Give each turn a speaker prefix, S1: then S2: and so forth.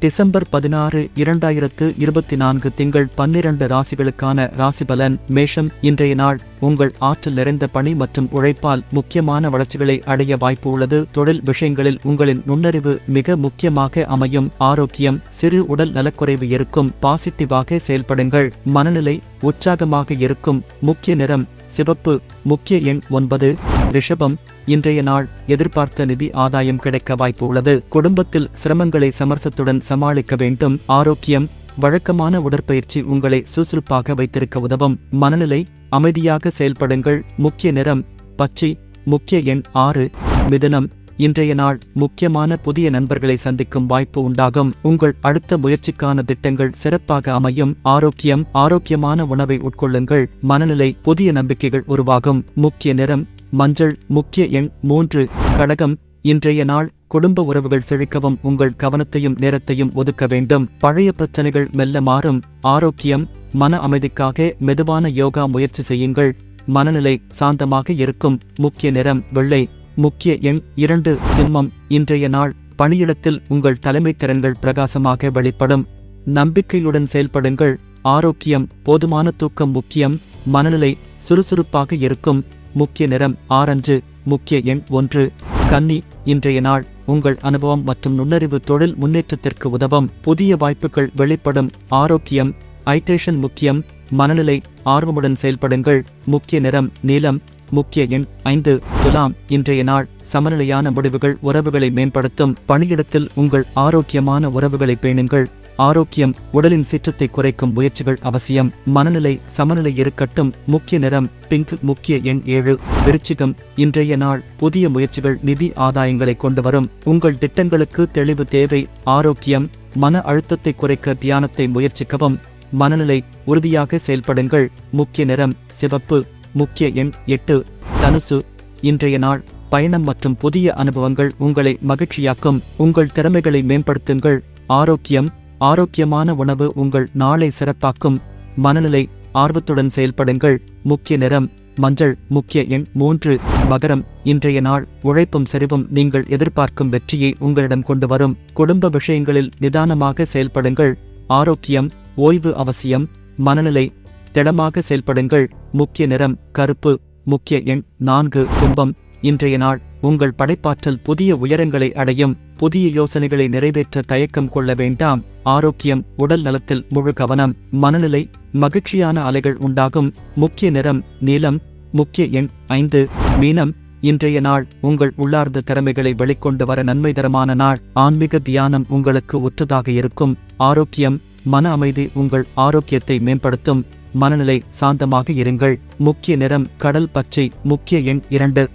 S1: December 16, 2024 திங்கள் 12 ராசிகளுக்கான ராசிபலன். மேஷம். இன்றைய நாள் உங்கள் ஆற்றல் நிறைந்த பணி மற்றும் உழைப்பால் முக்கியமான வளர்ச்சிகளை அடைய வாய்ப்பு உள்ளது. தொழில் விஷயங்களில் உங்களின் நுண்ணறிவு மிக முக்கியமாக அமையும். ஆரோக்கியம். சிறு உடல் நலக்குறைவு இருக்கும். பாசிட்டிவாக செயல்படுங்கள். மனநிலை உற்சாகமாக இருக்கும். முக்கிய நிறம் சிவப்பு. முக்கிய எண் 9. ரிஷபம். இன்றைய நாள் எதிர்பார்த்த நிதி ஆதாயம் கிடைக்க வாய்ப்பு உள்ளது. குடும்பத்தில் சிரமங்களை சமரசத்துடன் சமாளிக்க வேண்டும். ஆரோக்கியம். வழக்கமான உடற்பயிற்சி உங்களை சுறுசுறுப்பாக வைத்திருக்க உதவும். மனநிலை அமைதியாக செயல்படுங்கள். முக்கிய நிறம் பச்சை. முக்கிய எண் 6. மிதுனம். இன்றைய நாள் முக்கியமான புதிய நண்பர்களை சந்திக்கும் வாய்ப்பு உண்டாகும். உங்கள் அடுத்த முயற்சிக்கான திட்டங்கள் சிறப்பாக அமையும். ஆரோக்கியம். ஆரோக்கியமான உணவை உட்கொள்ளுங்கள். மனநிலை புதிய நம்பிக்கைகள் உருவாகும். முக்கிய நிறம் மஞ்சள். முக்கிய எண் 3. கடகம். இன்றைய நாள் குடும்ப உறவுகள் செழிக்கவும் உங்கள் கவனத்தையும் நேரத்தையும் ஒதுக்க வேண்டும். பழைய பிரச்சனைகள் மெல்ல மாறும். ஆரோக்கியம். மன அமைதிக்காக மெதுவான யோகா முயற்சி செய்யுங்கள். மனநிலை சாந்தமாக இருக்கும். முக்கிய நிறம் வெள்ளை. முக்கிய எண் 2. சிம்மம். இன்றைய நாள் பணியிடத்தில் உங்கள் தலைமை திறன்கள் பிரகாசமாக வெளிப்படும். நம்பிக்கையுடன் செயல்படுங்கள். ஆரோக்கியம். போதுமான தூக்கம் முக்கியம். மனநிலை சுறுசுறுப்பாக இருக்கும். முக்கிய நிறம் ஆரஞ்சு. முக்கிய எண் 1. கன்னி. இன்றைய நாள் உங்கள் அனுபவம் மற்றும் நுண்ணறிவு தொழில் முன்னேற்றத்திற்கு உதவும். புதிய வாய்ப்புகள் வெளிப்படும். ஆரோக்கியம். ஹைட்ரேஷன் முக்கியம். மனநிலை ஆர்வமுடன் செயல்படுங்கள். முக்கிய நிறம் நீலம். முக்கிய எண் 5. துலாம். இன்றைய நாள் சமநிலையான முடிவுகள் உறவுகளை மேம்படுத்தும். பணியிடத்தில் உங்கள் ஆரோக்கியமான உறவுகளை பேணுங்கள். ஆரோக்கியம். உடலின் சீற்றத்தை குறைக்கும் முயற்சிகள் அவசியம். மனநிலை சமநிலை இருக்கட்டும். முக்கிய நிறம் பிங்க். முக்கிய எண் 7. விருச்சிகம். இன்றைய நாள் புதிய முயற்சிகள் நிதி ஆதாயங்களை கொண்டு வரும். உங்கள் திட்டங்களுக்கு தெளிவு தேவை. ஆரோக்கியம். மன அழுத்தத்தை குறைக்க தியானத்தை முயற்சிக்கவும். மனநிலை உறுதியாக செயல்படுங்கள். முக்கிய நிறம் சிவப்பு. முக்கிய எண் 8. தனுசு. இன்றைய நாள் பயணம் மற்றும் புதிய அனுபவங்கள் உங்களை மகிழ்ச்சியாக்கும். உங்கள் திறமைகளை மேம்படுத்துங்கள். ஆரோக்கியம். ஆரோக்கியமான உணவு உங்கள் நாளை சிறப்பாக்கும். மனநிலை ஆர்வத்துடன் செயல்படுங்கள். முக்கிய நிறம் மஞ்சள். முக்கிய எண் 3. மகரம். இன்றைய நாள் உழைப்பும் செறிவும் நீங்கள் எதிர்பார்க்கும் வெற்றியை உங்களிடம் கொண்டு வரும். குடும்ப விஷயங்களில் நிதானமாக செயல்படுங்கள். ஆரோக்கியம். ஓய்வு அவசியம். மனநிலை திடமாக செயல்படுங்கள். முக்கிய நிறம் கருப்பு. முக்கிய எண் 4. கும்பம். இன்றைய நாள் உங்கள் படைப்பாற்றல் புதிய உயரங்களை அடையும். புதிய யோசனைகளை நிறைவேற்ற தயக்கம் கொள்ள வேண்டாம். ஆரோக்கியம். உடல் நலத்தில் முழு கவனம். மனநிலை மகிழ்ச்சியான அலைகள் உண்டாகும். முக்கிய நிறம் நீலம். முக்கிய எண் 5. மீனம். இன்றைய நாள் உங்கள் உள்ளார்ந்த திறமைகளை வெளிக்கொண்டு வர நன்மைதரமான நாள். ஆன்மீக தியானம் உங்களுக்கு ஒற்றதாக இருக்கும். ஆரோக்கியம். மன அமைதி உங்கள் ஆரோக்கியத்தை மேம்படுத்தும். மனநிலை சாந்தமாக இருங்கள். முக்கிய நிறம் கடல் பச்சை. முக்கிய எண் 2.